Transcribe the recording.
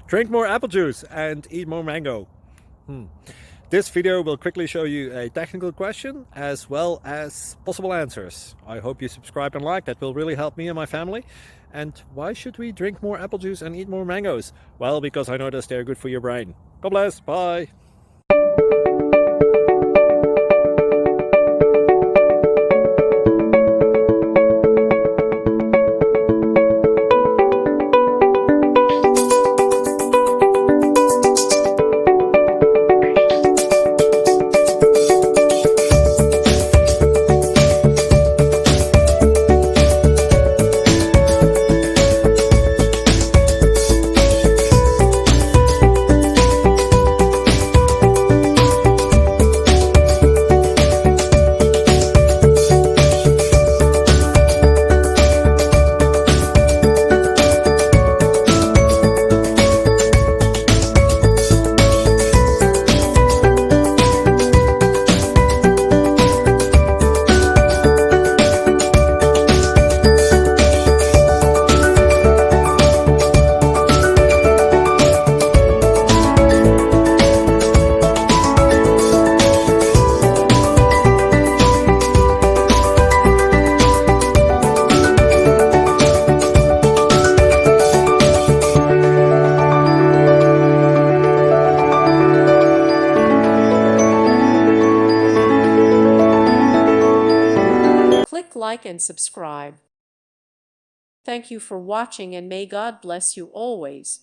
Drink more apple juice and eat more mango. This video will quickly show you a technical question as well as possible answers. I hope you subscribe and like, that will really help me and my family. And why should we drink more apple juice and eat more mangoes? Well, because I noticed they're good for your brain. God bless, bye! Click like and subscribe. Thank you for watching, and may God bless you always.